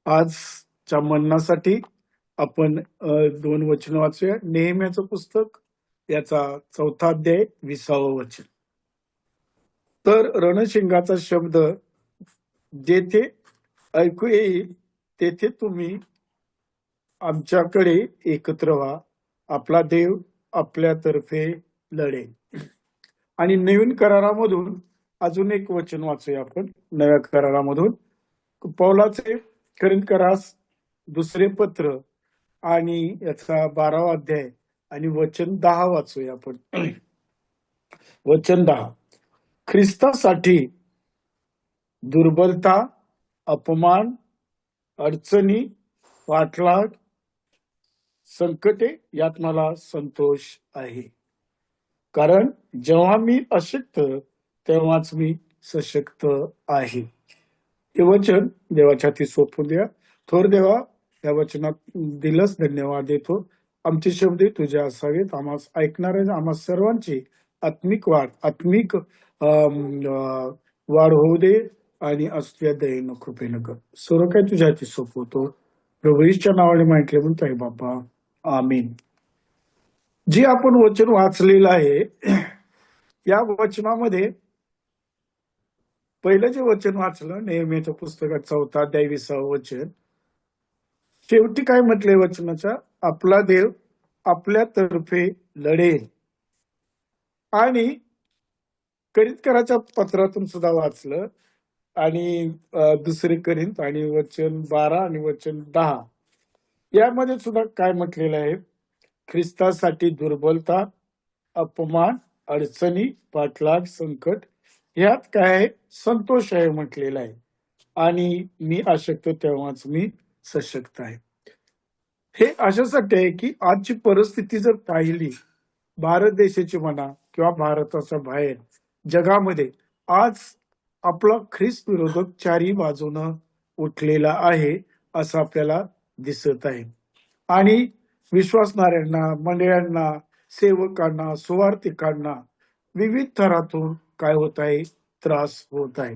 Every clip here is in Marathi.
आजच्या मननासाठी आपण दोन वचन वाचूया. नेहम्याचं पुस्तक याचा 4था अध्याय 20वा वचन. तर रणशिंगाचा शब्द जेथे ऐकू येईल तेथे तुम्ही आमच्याकडे एकत्र व्हा. आपला देव आपल्यातर्फे लढेल. आणि नवीन करारामधून अजून एक वचन वाचूया आपण. नव्या करारामधून पौलाचे करिंथकरास दुसरे पत्र आणि याचा 12वा अध्याय आणि वचन 10 वाचूया आपण. वचन 10. ख्रिस्तासाठी दुर्बलता, अपमान, अडचणी, पाठलाग, संकटे यात मला संतोष आहे. कारण जेव्हा मी अशक्त तेव्हाच मी सशक्त आहे. हे वचन देवाच्या हाती सोपवून द्या. थोर देवा, या वचनात दिलंच धन्यवाद देतो. आमचे शब्द तुझे असावेत. आम्हाला ऐकणाऱ्या आम्हा सर्वांची आत्मिक वाढ होऊ दे आणि असल्या दयेनं कृपेनं कर. सर्व काही तुझ्या हाती सोपवतो. प्रभू येशूच्या नावाने म्हटले म्हणतोय बापा, आमीन. जे आपण वचन वाचलेलं आहे या वचनामध्ये पहिलं जे वचन वाचलं नेहमीच्या पुस्तकात 4था अध्याय 20वा वचन. शेवटी काय म्हटलंय वचनाच्या? आपला देव आपल्यातर्फे लढेल. आणि करिंथकराच्या पत्रातून सुद्धा वाचलं आणि दुसरे करिंथ आणि वचन 12 आणि वचन 10 यामध्ये सुद्धा काय म्हटलेलं आहे? ख्रिस्तासाठी दुर्बलता, अपमान, अडचणी, पाठलाग, संकट ह्यात काय संतोष आहे म्हटलेला आहे. आणि मी अशक्त तेव्हाच मी सशक्त आहे. हे अशासाठी आहे की आजची परिस्थिती जर पाहिली भारत देशाची म्हणा किंवा भारताच्या बाहेर जगामध्ये, आज आपला ख्रिस्त विरोधक चारी बाजूनं उठलेला आहे असं आपल्याला दिसत आहे. आणि विश्वासणाऱ्यांना, मंडळांना, सेवकांना, सुवार्तिकांना विविध थरातून काय होत आहे? त्रास होत आहे.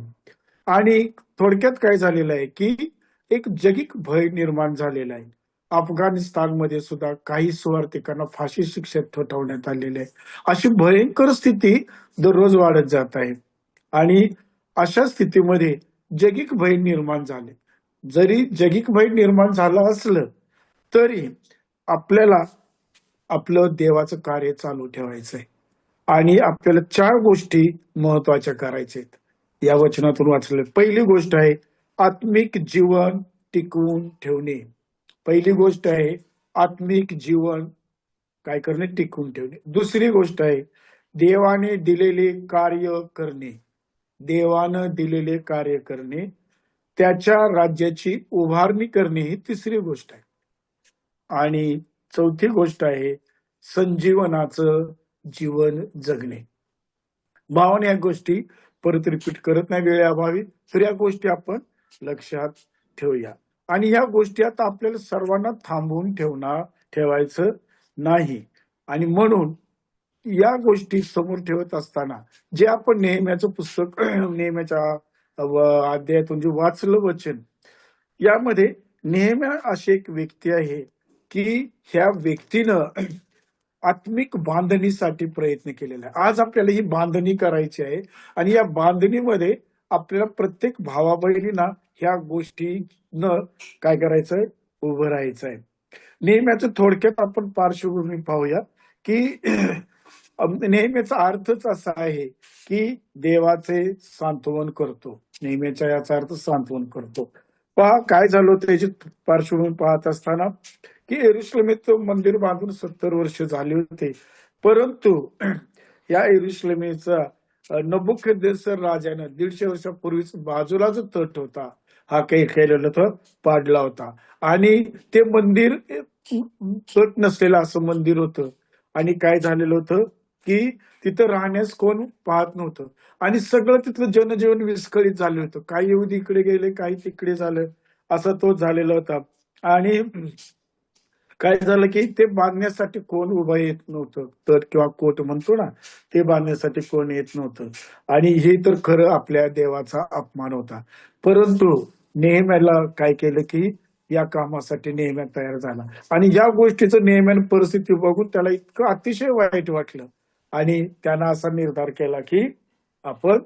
आणि थोडक्यात काय झालेलं आहे की एक जगिक भय निर्माण झालेला आहे. अफगाणिस्तानमध्ये सुद्धा काही सुवार्तिकांना फाशी शिक्षेत ठोठावण्यात आलेले आहे. अशी भयंकर स्थिती दररोज वाढत जात आहे. आणि अशा स्थितीमध्ये जगिक भय निर्माण झाले. जरी जगिक भय निर्माण झालं असलं तरी आपल्याला आपलं देवाचं कार्य चालू ठेवायचंय आणि आपल्याला 4 गोष्टी महत्वाच्या करायच्या आहेत. या वचनातून वाचलं. पहिली गोष्ट आहे आत्मिक जीवन टिकवून ठेवणे. पहिली गोष्ट आहे आत्मिक जीवन काय करणे? टिकवून ठेवणे. दुसरी गोष्ट आहे देवाने दिलेले कार्य करणे. देवानं दिलेले कार्य करणे, त्याच्या राज्याची उभारणी करणे ही तिसरी गोष्ट आहे. आणि चौथी गोष्ट आहे संजीवनाचं जीवन जगणे. भावाने या गोष्टी परत रिपीट करत नाही वेळेअभावी, तर या गोष्टी आपण लक्षात ठेवूया. आणि या गोष्टी आता आपल्याला सर्वांना थांबवून ठेवायचं नाही. आणि म्हणून या गोष्टी समोर ठेवत असताना जे आपण नेहम्याचं पुस्तक नेहम्याच्या अध्यायातून जे वाचलं वचन, यामध्ये नेहम्या अशी एक व्यक्ती आहे की ह्या व्यक्तीनं आत्मिक बांधणीसाठी प्रयत्न केलेला आहे. आज आपल्याला ही बांधणी करायची आहे आणि या बांधणीमध्ये आपल्याला प्रत्येक भावा बहिणींना ह्या गोष्टीनं काय करायचंय? उभं राहायचंय. नेहम्याचं थोडक्यात आपण पार्श्वभूमी पाहूया की नेहमीचा अर्थच असा आहे की देवाचे सांत्वन करतो. नेहमीच्या याचा अर्थ सांत्वन करतो. पहा काय झालं होतं याची पार्श्वभूमी पाहत असताना की यरुशलेमेचं मंदिर बांधून 70 वर्ष झाले होते. परंतु या यरुशलेमेचा नबुकदनेस्सर राजानं 150 वर्षापूर्वीच बाजूला जो तट होता हा काही केलेला होता, पाडला होता. आणि ते मंदिर तट नसलेलं असं मंदिर होतं. आणि काय झालेलं होतं की तिथं राहण्यास कोण पाहत नव्हतं आणि सगळं तिथलं जनजीवन विस्कळीत झालं होतं. काही येऊन इकडे गेले, काही तिकडे झालं, असं तो झालेला होता. आणि काय झालं की ते बांधण्यासाठी कोण उभं येत नव्हतं. तट किंवा कोट म्हणतो ना, ते बांधण्यासाठी कोण येत नव्हतं. आणि हे तर खरं आपल्या देवाचा अपमान होता. परंतु नेहम्याला काय केलं की या कामासाठी नेहम्या तयार झाला आणि या गोष्टीचं नेहम्याने परिस्थिती बघून त्याला इतकं अतिशय वाईट वाटलं आणि त्यानं असा निर्धार केला की आपण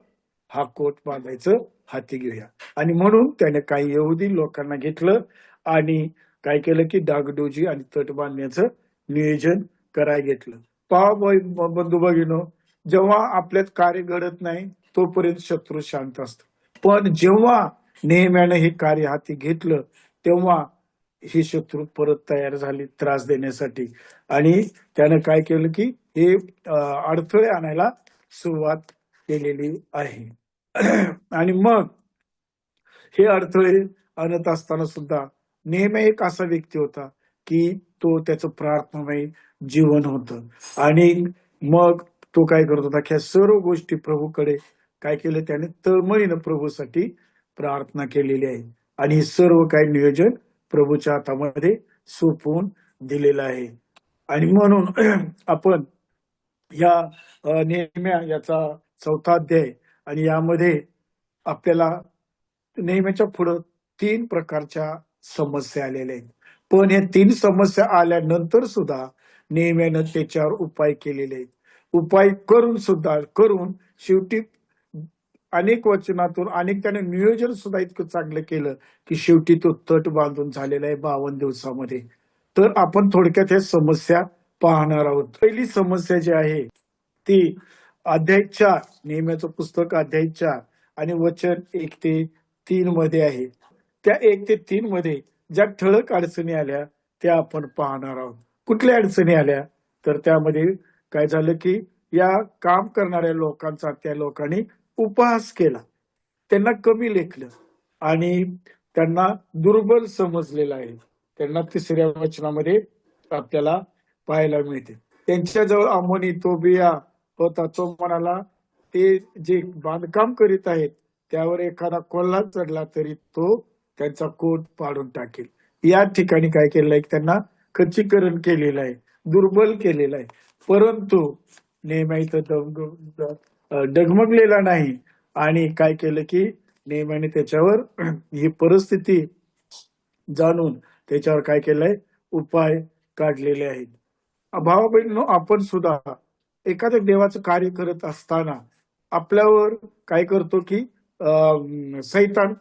हा कोट बांधायचं हाती घेऊया आणि म्हणून त्याने काही यहुदी लोकांना घेतलं आणि काय केलं की डागडोजी आणि तट बांधण्याचं नियोजन करायला घेतलं. पहा बंधू भगिनो, जेव्हा आपल्यात कार्य घडत नाही तोपर्यंत शत्रू शांत असतो, पण जेव्हा नेहम्यानं हे कार्य हाती घेतलं तेव्हा ही शत्रू परत तयार झाली त्रास देण्यासाठी आणि त्यानं काय केलं की हे अडथळे आणायला सुरुवात केलेली आहे. आणि मग हे अडथळे आणत असताना सुद्धा नेहमी एक असा व्यक्ती होता की तो त्याचं प्रार्थनामय जीवन होतं आणि मग तो काय करत होता की सर्व गोष्टी प्रभूकडे काय केलं त्याने तळमळीनं प्रभूसाठी प्रार्थना केलेली आहे आणि हे सर्व काही नियोजन प्रभूच्या हातामध्ये सोपवून दिलेलं आहे. आणि म्हणून आपण या नेहम्या याचा 4था अध्याय आणि यामध्ये आपल्याला नेहमीच्या पुढं 3 प्रकारच्या समस्या आलेल्या आहेत. पण या 3 समस्या आल्यानंतर सुद्धा नेहम्यानं त्याच्यावर उपाय केलेले आहेत. उपाय करून शेवटी अनेक वचनातून अनेक त्याने नियोजन सुद्धा इतकं चांगलं केलं की शेवटी तो तट बांधून झालेला आहे 52 दिवसामध्ये. तर आपण थोडक्यात ह्या समस्या पाहणार आहोत. पहिली समस्या जी आहे ती अध्याय 4 नेहम्याचं पुस्तक अध्याय 4 आणि वचन 1 ते 3 मध्ये आहे. त्या 1 ते 3 मध्ये ज्या ठळक अडचणी आल्या त्या आपण पाहणार आहोत. कुठल्या अडचणी आल्या तर त्यामध्ये काय झालं की या काम करणाऱ्या लोकांचा त्या लोकांनी उपहास केला, त्यांना कमी लेखलं आणि त्यांना दुर्बल समजलेलं आहे. त्यांना 3ऱ्या वचनामध्ये आपल्याला पाहायला मिळते. त्यांच्याजवळ अमोनी तोबिया होता, तो म्हणाला ते जे बांधकाम करीत आहेत त्यावर एखादा कोल्हा चढला तरी तो त्यांचा कोट पाडून टाकेल. या ठिकाणी काय केलंय त्यांना खच्चीकरण केलेलं आहे, दुर्बल केलेलं आहे. परंतु नेहम्या इथं डगमगलेला नाही आणि काय केलं की नेहम्याने त्याच्यावर ही परिस्थिती जाणून त्याच्यावर काय केलंय उपाय काढलेले आहेत. भावा बहिणींनो, आपण सुद्धा एखाद्या देवाचं कार्य करत असताना आपल्यावर काय करतो की सैतान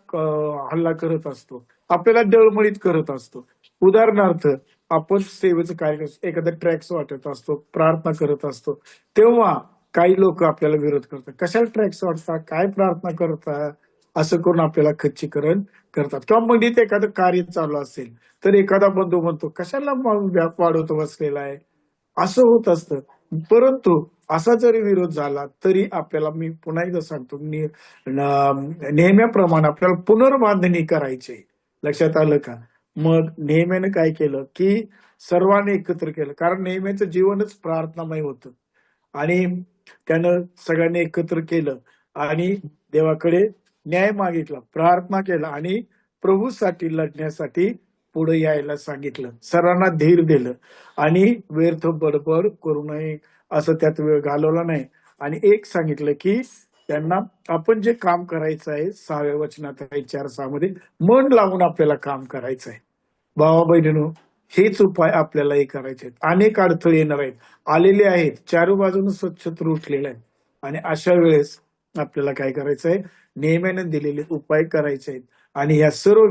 हल्ला करत असतो, आपल्याला डळमळीत करत असतो. उदाहरणार्थ आपण सेवेचं कार्य एखादा ट्रॅक्स वाटत असतो, प्रार्थना करत असतो, तेव्हा काही लोक आपल्याला विरोध करतात. कशाला ट्रॅक्स वाटतात, काय प्रार्थना करतात, असं करून आपल्याला खच्चीकरण करतात. किंवा मंडळीत एखादं कार्य चालू असेल तर एखादा बंधू म्हणतो कशाला व्याप वाढवतो बसलेला आहे, असं होत असतं. परंतु असा जरी विरोध झाला तरी आपल्याला मी पुन्हा एकदा सांगतो नेहमीप्रमाणे आपल्याला पुनर्बांधणी करायची. लक्षात आलं का? मग नेहमीने काय केलं की सर्वांनी एकत्र केलं, कारण नेहमीचं जीवनच प्रार्थनामय होतं आणि त्यानं सगळ्यांनी एकत्र केलं आणि देवाकडे न्याय मागितला, प्रार्थना केला आणि प्रभूसाठी लढण्यासाठी पुढे यायला सांगितलं. सर्वांना धीर दिलं आणि व्यर्थ बडबड करू नये असं त्यात वेळ घालवला नाही. आणि एक सांगितलं की त्यांना आपण जे काम करायचं आहे 6व्या वचनात आहे 4:6 मध्ये मन लावून आपल्याला काम करायचं आहे. भावा बहिणींनो, हेच उपाय आपल्यालाही करायचे आहेत. अनेक अडथळे येणार आहेत, आलेले आहेत, चारू बाजूने शत्रू उठलेले आहेत आणि अशा वेळेस आपल्याला काय करायचंय, नेहमीने दिलेले उपाय करायचे आहेत आणि या सर्व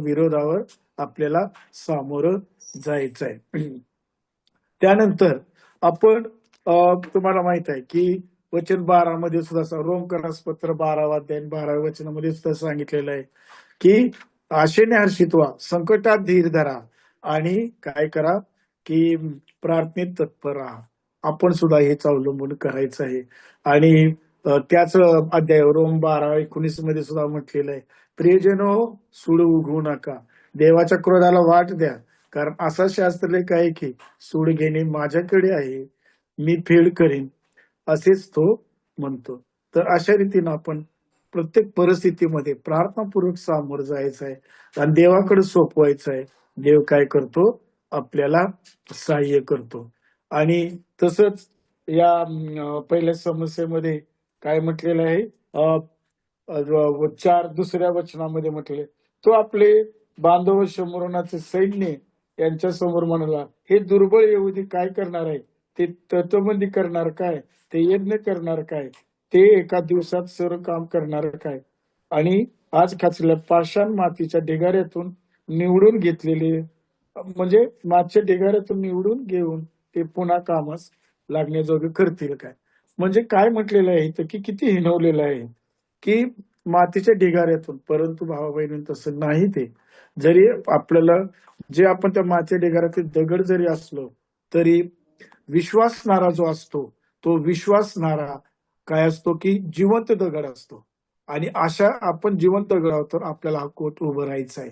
विरोधावर आपल्याला सामोरं जायचंय. त्यानंतर आपण तुम्हाला माहित आहे की वचन 12 मध्ये सुद्धा रोमकरास पत्र 12 अध्याय 12 वचनामध्ये सुद्धा सांगितलेलं आहे की आशेने हर्षित व्हा, संकटात धीर धरा आणि काय करा की प्रार्थनेत तत्पर राहा. आपण सुद्धा हेच अवलंबून करायचं आहे. आणि त्याच अध्याय रोम 12:19 मध्ये सुद्धा म्हटलेलं आहे, प्रियजनो सूड उगवू नका, देवाच्या क्रोधाला वाट द्या, कारण असा शास्त्रलेख आहे की सूड घेणे माझ्याकडे आहे, मी फेड करीन, असेच तो म्हणतो. तर अशा रीतीनं आपण प्रत्येक परिस्थितीमध्ये प्रार्थनापूर्वक सामोरं जायचं आहे आणि देवाकडे सोपवायचं आहे. देव काय करतो, आपल्याला सहाय्य करतो. आणि तसंच या पहिल्या समस्येमध्ये काय म्हटलेलं आहे, दुसऱ्या वचनामध्ये म्हटले, तो आपले बांधव शमरोनाचे सैन्य यांच्या समोर म्हणाला, हे दुर्बळ यहुदी काय करणार आहे? ते तत्वबंदी करणार काय? ते यज्ञ करणार काय? ते एका दिवसात सर्व काम करणार काय? आणि आज खाचल्या पाषाण मातीच्या ढिगाऱ्यातून निवडून घेतलेले, म्हणजे मागच्या ढिगाऱ्यातून निवडून घेऊन ते पुन्हा कामास लागण्याजोगे करतील काय? म्हणजे काय म्हटलेलं आहे इथं, की किती हिणवलेलं आहे की मातीच्या ढिगाऱ्यातून. परंतु भावा बहिणी तसं नाही. ते जरी आपल्याला जे आपण त्या मातीच्या ढिगाऱ्यातील दगड जरी असलो तरी विश्वासणारा जो असतो तो विश्वासणारा काय असतो, की जिवंत दगड असतो. आणि अशा आपण जिवंत दगड आहोत तर आपल्याला हा कोट उभं राहायचा आहे.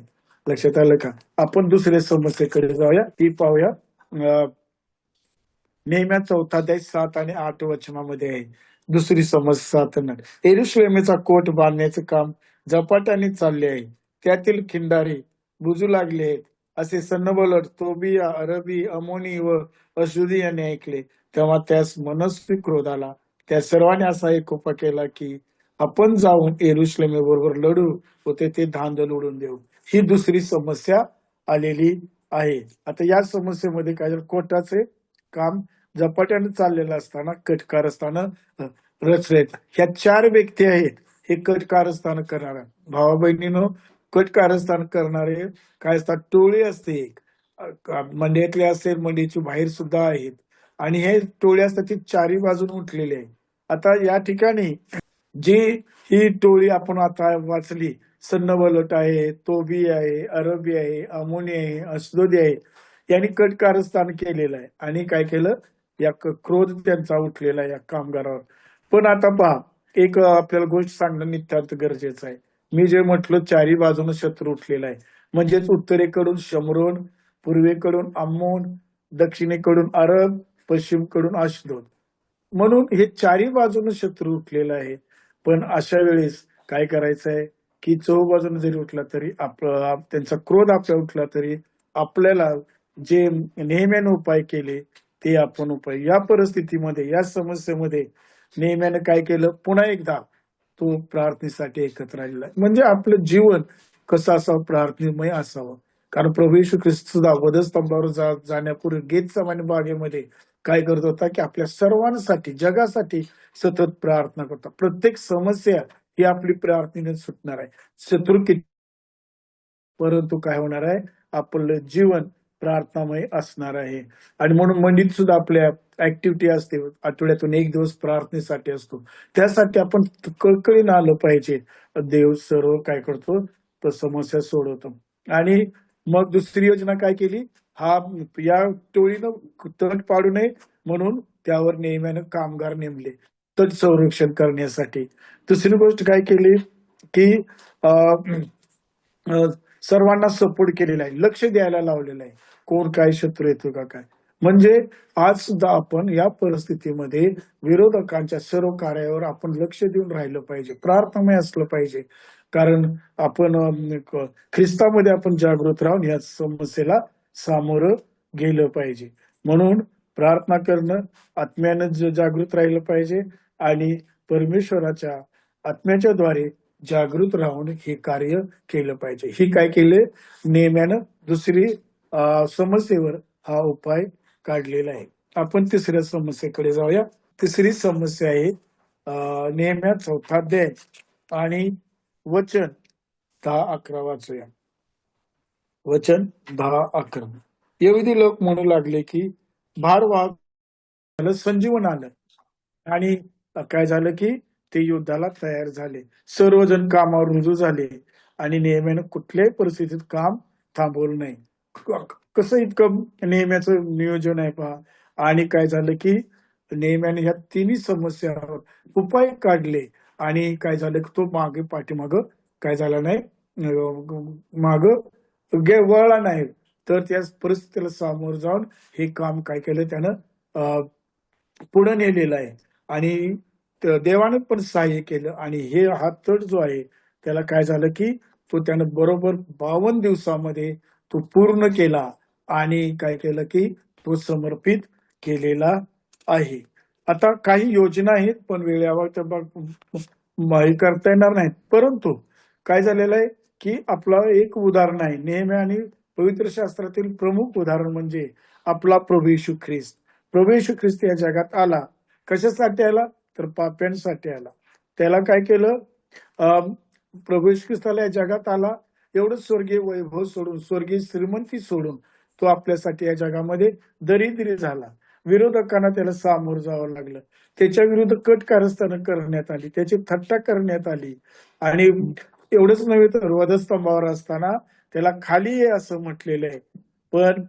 लक्षात आलं का? आपण दुसऱ्या समस्येकडे जाऊया, ती पाहूया. नेहम्या 4 अध्याय 7 आणि 8 वचनामध्ये आहे. दुसरी समस्या 7 आणि 8. यरूशलेमेचा कोट बांधण्याचे काम झपाट्याने चालले आहे. त्यातील खिंडारे बुजू लागले आहेत असे सन्नबलट तोबिया, अरबी, अमोनी व अशुदी यांनी ऐकले. तेव्हा त्यास मनस्वी क्रोध आला. त्या सर्वांनी असा एकोपा केला की आपण जाऊन यरूशलेमेबरोबर लढू व ते धांदल उडून देऊ. ही दुसरी समस्या आलेली आहे. आता या समस्येमध्ये काय झालं, कोटाचे काम झपाट्याने चाललेलं असताना कट कारस्थानं रचलेत. ह्या 4 व्यक्ती आहेत हे कट कारस्थान करणाऱ्या. भावा बहिणीनं, कट कारस्थान करणारे काय असतात, टोळी असते एक. मंडईतले असेल, मंडईची बाहेर सुद्धा आहेत. आणि हे टोळी असतात ती 4ही बाजून उठलेली आहे. आता या ठिकाणी जी ही टोळी आपण आता वाचली, सन्नबलट आहे, तोबी आहे, अरबी आहे, अमोनी आहे, अस्दोदी आहे, यांनी कट कारस्थान केलेलं आहे. आणि काय केलं, या क्रोध त्यांचा उठलेला या कामगारावर. पण आता पहा, एक आपल्याला गोष्ट सांगणं नितांत गरजेचं आहे. मी जे म्हटलं 4ही बाजूने शत्रू उठलेला आहे, म्हणजेच उत्तरेकडून शमरोन, पूर्वेकडून अम्मोन, दक्षिणेकडून अरब, पश्चिमेकडून अशदोद. म्हणून हे 4ही बाजूने शत्रू उठलेला आहे. पण अशा वेळेस काय करायचं आहे, की चहूबाजूने जरी उठला तरी त्यांचा क्रोध आपल्या उठला तरी आपल्याला जे नेहम्याने उपाय केले ते आपण उपाय या परिस्थितीमध्ये, या समस्येमध्ये नेहम्याने काय केलं, पुन्हा एकदा तो प्रार्थनेसाठी एकत्र आलेला आहे. म्हणजे आपलं जीवन कसं असावं, प्रार्थनेमय असावं. कारण प्रभू येशू ख्रिस्त सुद्धा वधस्तंभावर जाण्यापूर्वी गेतसेमानी बागेमध्ये काय करत होता, की आपल्या सर्वांसाठी, जगासाठी सतत प्रार्थना करता. प्रत्येक समस्या ही आपली प्रार्थनेने सुटणार आहे. शत्रू किती, परंतु काय होणार आहे, आपलं जीवन प्रार्थनामय असणार आहे. आणि म्हणून मंडळीत सुद्धा आपल्या ऍक्टिव्हिटी असते, आठवड्यातून 1 दिवस प्रार्थनेसाठी असतो. त्यासाठी आपण कळकळीनं आलं पाहिजे. देव सर्व काय करतो, तर समस्या सोडवतो. आणि मग दुसरी योजना काय केली, या टोळीनं तट पाडू नये म्हणून त्यावर नेहम्यानं कामगार नेमले तट संरक्षण करण्यासाठी. दुसरी गोष्ट काय केली, की सर्वांना सपोर्ट केलेला आहे, लक्ष द्यायला लावलेलं आहे, कोण काय शत्रू येतो का काय. म्हणजे आज सुद्धा आपण या परिस्थितीमध्ये विरोधकांच्या सर्व कार्यावर आपण लक्ष देऊन राहिलं पाहिजे, प्रार्थनामय असलं पाहिजे. कारण आपण ख्रिस्तामध्ये आपण जागृत राहून या समस्येला सामोरं गेलं पाहिजे. म्हणून प्रार्थना करणं, आत्म्यानं जागृत राहिलं पाहिजे आणि परमेश्वराच्या आत्म्याच्या द्वारे जागृत राहून हे कार्य केलं पाहिजे. ही काय केले, नेहम्यानं दुसरी समस्येवर हा उपाय काढलेला आहे. आपण तिसऱ्या समस्येकडे जाऊया. तिसरी समस्या आहे नेहम्या 4 अध्याय आणि वचन 10-11 वाचूया. वचन 10-11. यहुदी लोक म्हणू लागले की भारवाहक संजीवन आलं आणि काय झालं, की ते युद्धाला तयार झाले. सर्वजण कामावर रुजू झाले आणि नेहम्यानं कुठल्याही परिस्थितीत काम थांबवलं नाही. कसं इतकं नेहम्याचं नियोजन आहे पहा. आणि काय झालं, की नेहम्याने ह्या 3ही समस्यावर उपाय काढले आणि काय झालं, की तो मागे पाठीमाग काय झाला नाही, माग वळला नाही. तर त्या परिस्थितीला सामोर जाऊन हे काम काय केलं, त्यानं पुढे नेलेलं आहे. आणि देवानं पण सहाय्य केलं. आणि हा तट जो आहे त्याला काय झालं, की तो त्यानं बरोबर 52 दिवसामध्ये तो पूर्ण केला आणि काय केलं, की तो समर्पित केलेला आहे. आता काही योजना आहेत पण वेळेवर हे करता येणार नाहीत. परंतु काय झालेलं आहे, की आपलं एक उदाहरण आहे. नेहम्या आणि पवित्र शास्त्रातील प्रमुख उदाहरण म्हणजे आपला प्रभू येशू ख्रिस्त. प्रभू येशू ख्रिस्त या जगात आला. कशासाठी आला? तर पाप्यांसाठी आला. त्याला काय केलं? प्रभू येशू ख्रिस्ताला या जगात आला. एवढं स्वर्गीय वैभव सोडून, स्वर्गीय श्रीमंती सोडून तो आपल्यासाठी या जगामध्ये दरिद्री झाला. विरोधकांना त्याला सामोरं जावं लागलं. त्याच्या विरुद्ध कट कारस्थानं करण्यात आली, त्याची थट्टा करण्यात आली आणि एवढंच नव्हे तर वधस्तंभावर असताना त्याला खाली ये असं म्हटलेलं आहे. पण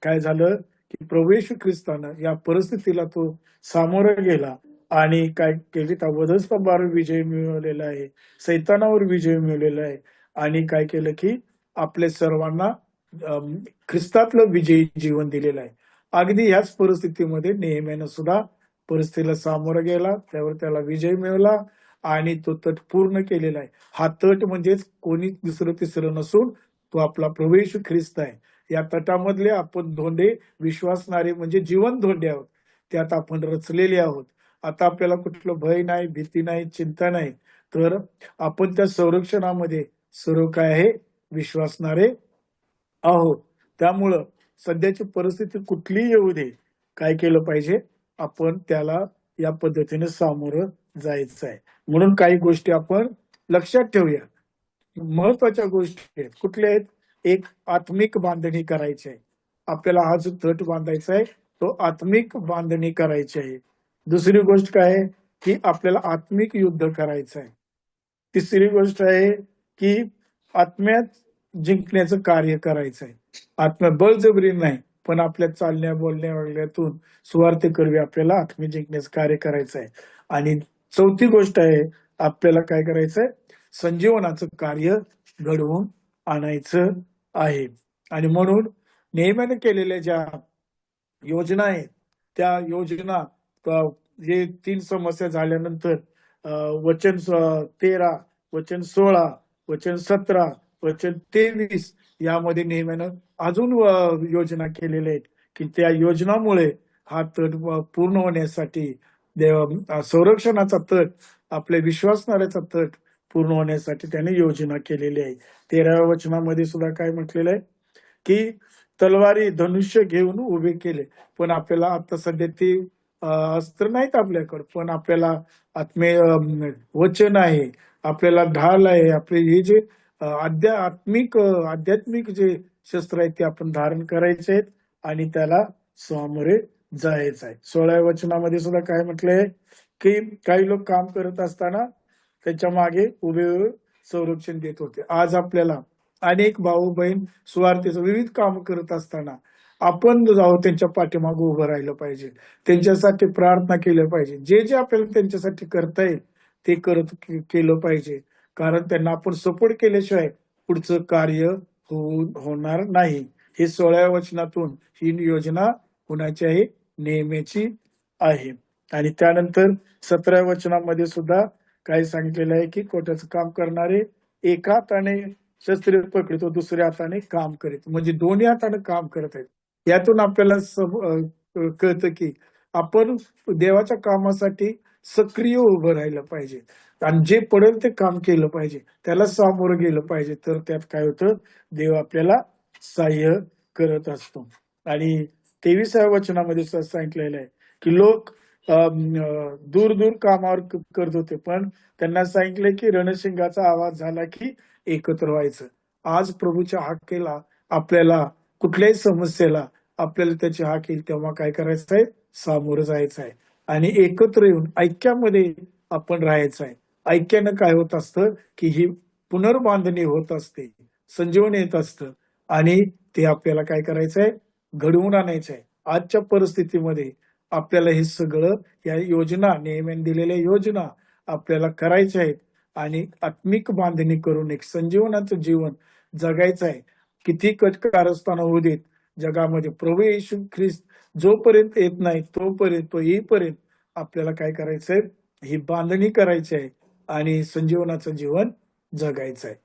काय झालं की प्रभू येशू ख्रिस्तानं या परिस्थितीला तो सामोरं गेला आणि काय केली, त्या वधस्तंभावर विजय मिळवलेला आहे, सैतानावर विजय मिळवलेला आहे आणि काय केलं की आपल्या सर्वांना ख्रिस्तातलं विजयी जीवन दिलेलं आहे. अगदी ह्याच परिस्थितीमध्ये नेहम्यानं सुद्धा परिस्थितीला सामोरं गेला, त्यावर त्याला विजय मिळवला आणि तो तट पूर्ण केलेला आहे. हा तट म्हणजेच कोणी दुसरं तिसरं नसून तो आपला प्रभू येशू ख्रिस्त आहे. या तटामधले आपण धोंडे विश्वासणारे म्हणजे जीवन धोंडे आहोत. त्यात आपण रचलेले आहोत. आता आपल्याला कुठलं भय नाही, भीती नाही, चिंता नाही. तर आपण त्या संरक्षणामध्ये सर्व काय आहे? विश्वासणारे आहोत. त्यामुळं सध्याची परिस्थिती कुठलीही येऊ दे, काय केलं पाहिजे? आपण त्याला या पद्धतीने सामोरं जायचं आहे. म्हणून काही गोष्टी आपण लक्षात ठेवूया. महत्वाच्या गोष्टी आहेत. कुठल्या आहेत? एक आत्मिक बांधणी करायची आहे. आपल्याला हा जो तट बांधायचा आहे तो आत्मिक बांधणी करायची आहे. दुसरी गोष्ट काय आहे? की आपल्याला आत्मिक युद्ध करायचं आहे. तिसरी गोष्ट आहे की आत्म्यात जिंकण्याचं कार्य करायचं आहे. आत्म्या बळजबरी नाही, पण आपल्या चालण्या बोलण्या वगैरेतून सुवार्थ करवी आपल्याला आत्म्य जिंकण्याचं कार्य करायचं आहे. आणि चौथी गोष्ट आहे, आपल्याला काय करायचंय? संजीवनाचं कार्य घडवून आणायचं आहे. आणि म्हणून नेहमीने केलेल्या ज्या योजना आहेत, त्या योजना जे 3 समस्या झाल्यानंतर वचन 13, वचन 16, वचन 17, वचन 23 यामध्ये नेहमीनं अजून योजना केलेल्या आहेत की त्या योजनामुळे हा तट पूर्ण होण्यासाठी संरक्षणाचा तट, आपल्या विश्वासणाऱ्याचा तट पूर्ण होण्यासाठी त्याने योजना केलेली आहे. 13व्या वचनामध्ये सुद्धा काय म्हटलेलं आहे की तलवारी धनुष्य घेऊन उभे केले. पण आपल्याला आता सध्या ते अस्त्र नाहीत आपल्याकडे, पण आपल्याला आत्मीय वचन आहे, आपल्याला ढाल आहे, आपले हे जे आध्यात्मिक जे शस्त्र आहेत ते आपण धारण करायचे आहेत आणि त्याला सामोरे जायचं आहे. 16व्या वचनामध्ये सुद्धा काय म्हटलंय की काही लोक काम करत असताना त्याच्या मागे उभे संरक्षण देत होते. आज आपल्याला अनेक भाऊ बहीण सुवार्थेचं विविध काम करत असताना आपण जाऊ त्यांच्या पाठीमागे उभं राहिलं पाहिजे, त्यांच्यासाठी प्रार्थना केलं पाहिजे. जे जे आपल्याला त्यांच्यासाठी करता येईल ते केलं पाहिजे, कारण त्यांना आपण सपोर्ट केल्याशिवाय पुढचं कार्य होणार नाही. हे 16व्या वचनातून ही योजना कुणाची आहे? नेहमीची आहे. आणि त्यानंतर 17व्या वचनामध्ये सुद्धा काय सांगितलेलं आहे की कोट्याचं काम करणारे एका हाताने शस्त्र पकडतो, दुसऱ्या हाताने काम करीत, म्हणजे दोन्ही हाताने काम करत आहेत. यातून आपल्याला कळतं की आपण देवाच्या कामासाठी सक्रिय उभं राहिलं पाहिजे आणि जे पडेल ते काम केलं पाहिजे, त्याला सामोरं गेलं पाहिजे. तर त्यात काय होतं? देव आपल्याला सहाय्य करत असतो. आणि 23व्या वचनामध्ये सांगितलेलं आहे की लोक दूर दूर कामावर करत होते, पण त्यांना सांगितलं की रणशिंगाचा आवाज झाला की एकत्र व्हायचं. आज प्रभूच्या हाकेला आपल्याला कुठल्याही समस्येला आपल्याला त्याची हाक येईल तेव्हा काय करायचं आहे? सामोरं जायचं आहे आणि एकत्र येऊन ऐक्यामध्ये आपण राहायचं आहे. ऐक्यानं काय होत असतं की ही पुनर्बांधणी होत असते, संजीवन येत असतं आणि ते आपल्याला काय करायचं आहे? घडवून आणायचं आहे. आजच्या परिस्थितीमध्ये आपल्याला हे सगळं, या योजना, नेहमीने दिलेल्या योजना आपल्याला करायच्या आहेत आणि आत्मिक बांधणी करून एक संजीवनाचं जीवन जगायचं आहे. किती कारस्थानं होऊ देत जगामध्ये, प्रभू येशू ख्रिस्त जोपर्यंत येत नाही तोपर्यंत, तो येईपर्यंत आपल्याला काय करायचंय? ही बांधणी करायची आहे आणि संजीवनाचं जीवन जगायचं आहे.